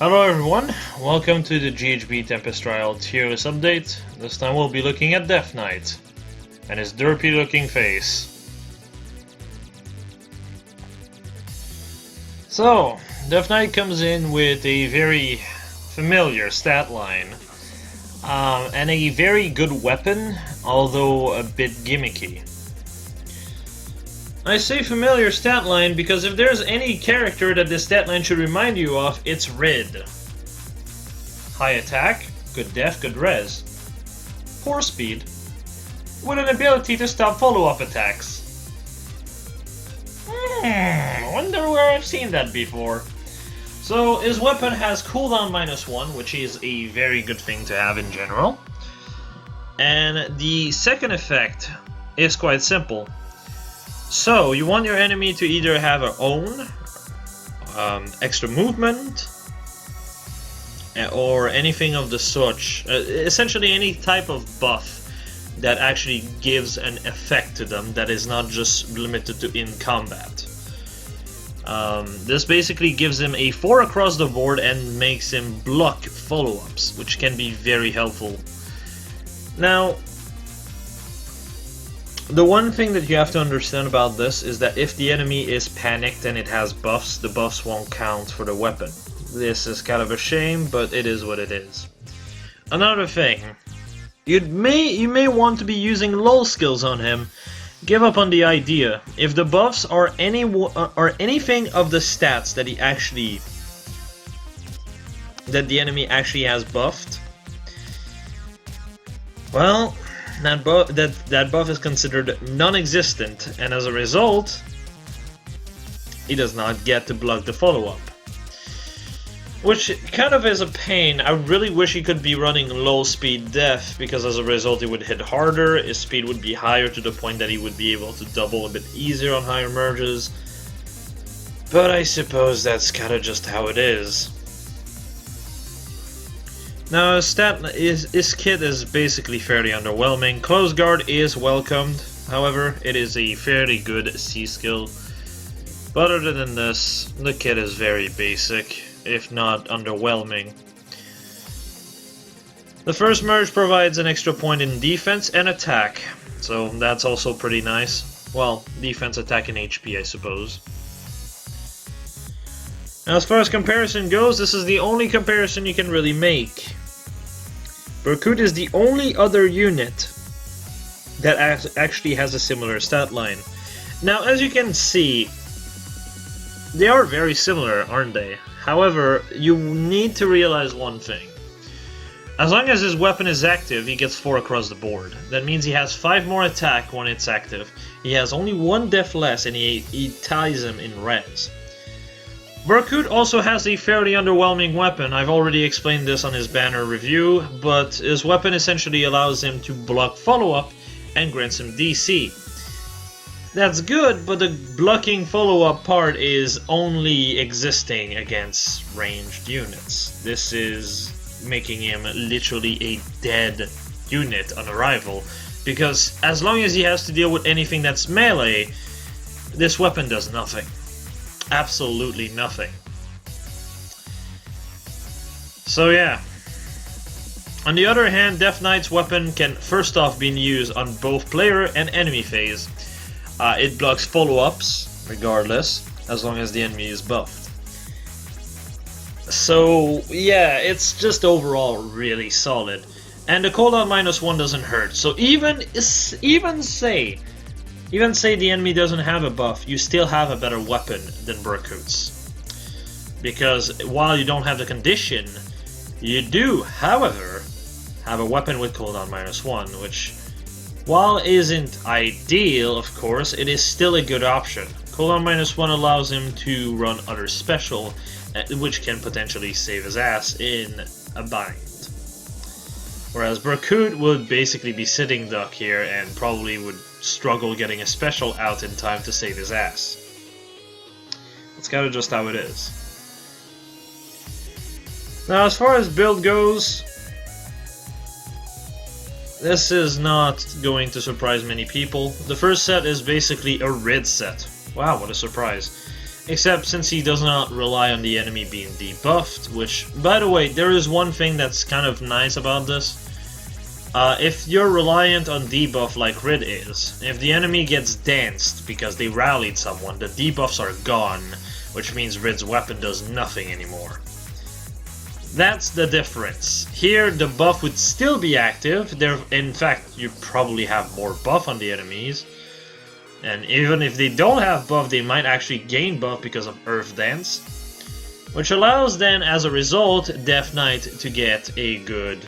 Hello everyone, welcome to the GHB Tempest Trial Terrace update. This time we'll be looking at Death Knight and his derpy looking face. So, Death Knight comes in with a very familiar stat line and a very good weapon, although a bit gimmicky. I say familiar stat line because if there's any character that this stat line should remind you of, it's Red. High attack, good def, good res. Poor speed, with an ability to stop follow-up attacks. Wonder where I've seen that before. So his weapon has cooldown -1, which is a very good thing to have in general. And the second effect is quite simple. So, you want your enemy to either have their own extra movement or anything of the such, essentially any type of buff that actually gives an effect to them that is not just limited to in combat. This basically gives him a 4 across the board and makes him block follow-ups, which can be very helpful. Now, the one thing that you have to understand about this is that if the enemy is panicked and it has buffs, the buffs won't count for the weapon. This is kind of a shame, but it is what it is. Another thing, you may want to be using lull skills on him. Give up on the idea. If the buffs are anything of the stats that the enemy actually has buffed, well, that buff is considered non-existent, and as a result, he does not get to block the follow-up. Which kind of is a pain. I really wish he could be running low speed def, because as a result he would hit harder, his speed would be higher to the point that he would be able to double a bit easier on higher merges. But I suppose that's kind of just how it is. Now, his kit is basically fairly underwhelming. Close guard is welcomed, however, it is a fairly good C skill. But other than this, the kit is very basic, if not underwhelming. The first merge provides an extra point in defense and attack, so that's also pretty nice. Well, defense, attack, and HP, I suppose. Now, as far as comparison goes, this is the only comparison you can really make. Berkut is the only other unit that actually has a similar stat line. Now, as you can see, they are very similar, aren't they? However, you need to realize one thing. As long as his weapon is active, he gets 4 across the board. That means he has 5 more attack when it's active. He has only 1 def less, and he ties him in res. Berkut also has a fairly underwhelming weapon. I've already explained this on his banner review, but his weapon essentially allows him to block follow-up and grants him DC. That's good, but the blocking follow-up part is only existing against ranged units. This is making him literally a dead unit on arrival, because as long as he has to deal with anything that's melee, this weapon does nothing. Absolutely nothing. So yeah. On the other hand, Death Knight's weapon can first off be used on both player and enemy phase. It blocks follow-ups, regardless, as long as the enemy is buffed. So yeah, it's just overall really solid. And the cooldown -1 doesn't hurt. So even say the enemy doesn't have a buff, you still have a better weapon than Berkut's. Because while you don't have the condition, you do, however, have a weapon with cooldown -1, which, while isn't ideal, of course, it is still a good option. Cooldown -1 allows him to run other special, which can potentially save his ass in a bind. Whereas Berkut would basically be sitting duck here and probably would struggle getting a special out in time to save his ass. That's kind of just how it is. Now, as far as build goes, this is not going to surprise many people. The first set is basically a red set. Wow, what a surprise. Except since he does not rely on the enemy being debuffed, which, by the way, there is one thing that's kind of nice about this. If you're reliant on debuff like Rid is, if the enemy gets danced because they rallied someone, the debuffs are gone, which means Rid's weapon does nothing anymore. That's the difference. Here, the buff would still be active. In fact, you probably have more buff on the enemies. And even if they don't have buff, they might actually gain buff because of Earth Dance. Which allows then, as a result, Death Knight to get a good,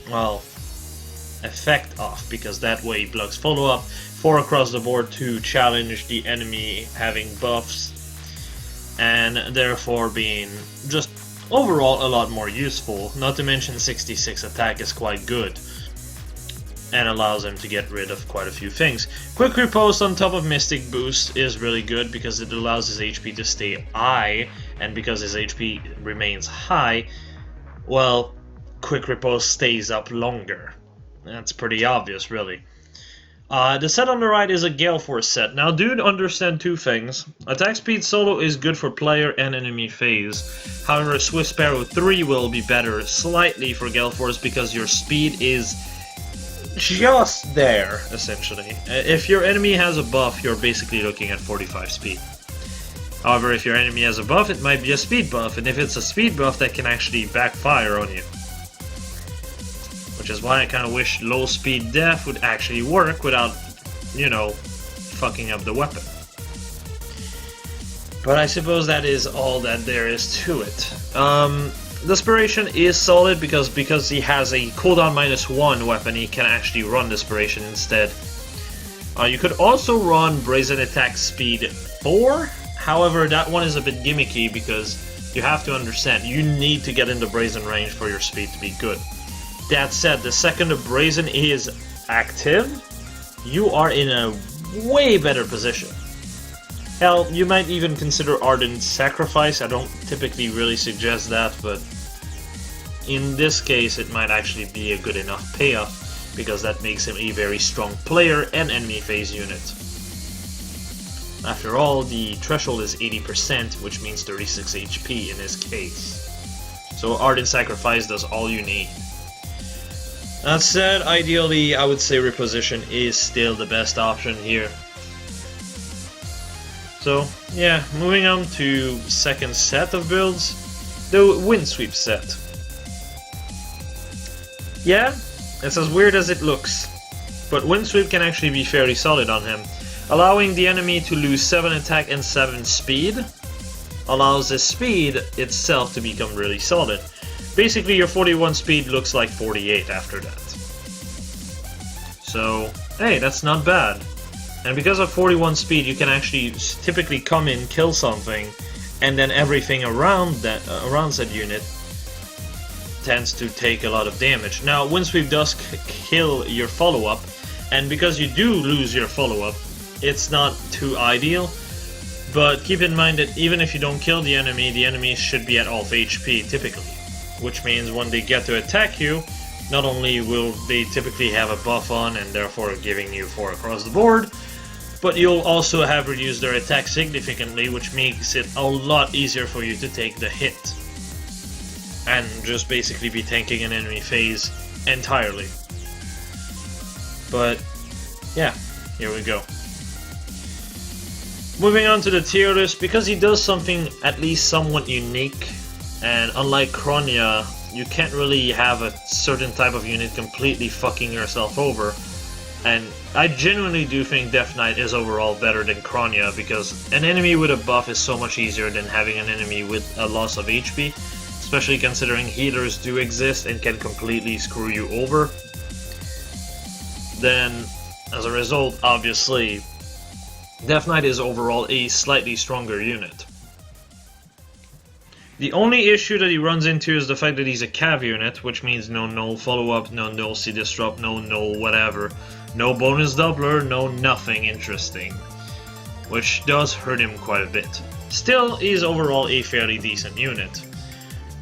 well, effect off. Because that way he blocks follow-up 4 across the board to challenge the enemy having buffs. And therefore being just overall a lot more useful. Not to mention 66 attack is quite good. And allows him to get rid of quite a few things. Quick Riposte on top of Mystic Boost is really good because it allows his HP to stay high, and because his HP remains high, well, Quick Riposte stays up longer. That's pretty obvious, really. The set on the right is a Gale Force set. Now, do understand two things. Attack speed solo is good for player and enemy phase. However, Swift Sparrow 3 will be better slightly for Gale Force because your speed is just there, essentially. If your enemy has a buff, you're basically looking at 45 speed. However, if your enemy has a buff, it might be a speed buff, and if it's a speed buff, that can actually backfire on you. Which is why I kind of wish low speed death would actually work without, you know, fucking up the weapon. But I suppose that is all that there is to it. Desperation is solid because he has a cooldown -1 weapon, he can actually run Desperation instead. You could also run Brazen Attack Speed 4, however that one is a bit gimmicky because you have to understand, you need to get in the Brazen range for your speed to be good. That said, the second the Brazen is active, you are in a way better position. Hell, you might even consider Ardent Sacrifice. I don't typically really suggest that, but in this case it might actually be a good enough payoff, because that makes him a very strong player and enemy phase unit. After all, the threshold is 80%, which means 36 HP in this case. So Ardent Sacrifice does all you need. That said, ideally I would say Reposition is still the best option here. So, yeah, moving on to second set of builds, the Windsweep set. Yeah, it's as weird as it looks, but Windsweep can actually be fairly solid on him. Allowing the enemy to lose 7 attack and 7 speed allows his speed itself to become really solid. Basically your 41 speed looks like 48 after that. So, hey, that's not bad. And because of 41 speed, you can actually typically come in, kill something, and then everything around said unit tends to take a lot of damage. Now, Windsweep does kill your follow-up, and because you do lose your follow-up, it's not too ideal. But keep in mind that even if you don't kill the enemy should be at half HP typically. Which means when they get to attack you, not only will they typically have a buff on and therefore giving you 4 across the board, but you'll also have reduced their attack significantly, which makes it a lot easier for you to take the hit. And just basically be tanking an enemy phase entirely. But, yeah, here we go. Moving on to the tier list, because he does something at least somewhat unique, and unlike Kronia, you can't really have a certain type of unit completely fucking yourself over. And I genuinely do think Death Knight is overall better than Kronia, because an enemy with a buff is so much easier than having an enemy with a loss of HP, especially considering healers do exist and can completely screw you over. Then, as a result, obviously, Death Knight is overall a slightly stronger unit. The only issue that he runs into is the fact that he's a cav unit, which means no null follow-up, no null C-disrupt, no null whatever, no bonus doubler, no nothing interesting, which does hurt him quite a bit. Still, he's overall a fairly decent unit.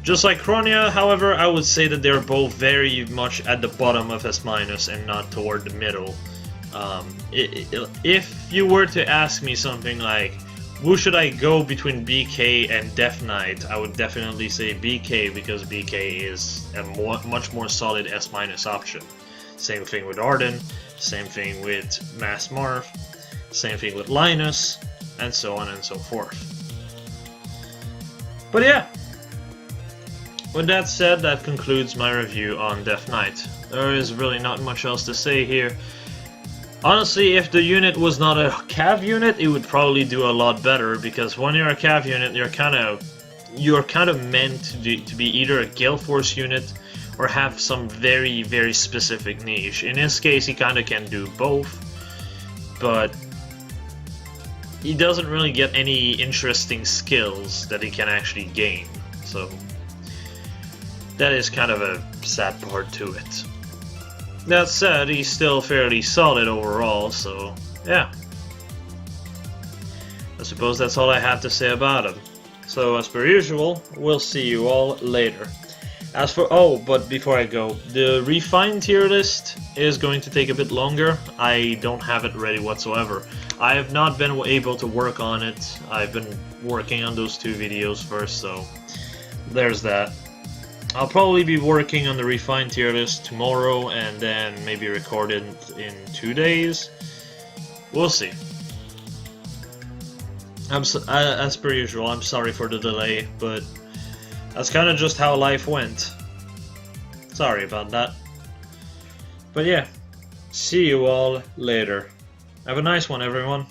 Just like Kronia, however, I would say that they're both very much at the bottom of S- and not toward the middle. If you were to ask me something like, who should I go between BK and Death Knight? I would definitely say BK because BK is a much more solid S- option. Same thing with Arden, same thing with Mass Marth, same thing with Linus, and so on and so forth. But yeah, with that said, that concludes my review on Death Knight. There is really not much else to say here. Honestly, if the unit was not a cav unit, it would probably do a lot better, because when you're a cav unit, you're kind of meant to be either a Gale Force unit or have some very, very specific niche. In this case, he kind of can do both, but he doesn't really get any interesting skills that he can actually gain, so that is kind of a sad part to it. That said, he's still fairly solid overall, so yeah. I suppose that's all I have to say about him. So as per usual, we'll see you all later. As for, but before I go, the refined tier list is going to take a bit longer. I don't have it ready whatsoever. I have not been able to work on it. I've been working on those 2 videos first, so there's that. I'll probably be working on the refined tier list tomorrow and then maybe record it in 2 days. We'll see. As per usual, I'm sorry for the delay, but that's kind of just how life went. Sorry about that. But yeah, see you all later. Have a nice one, everyone.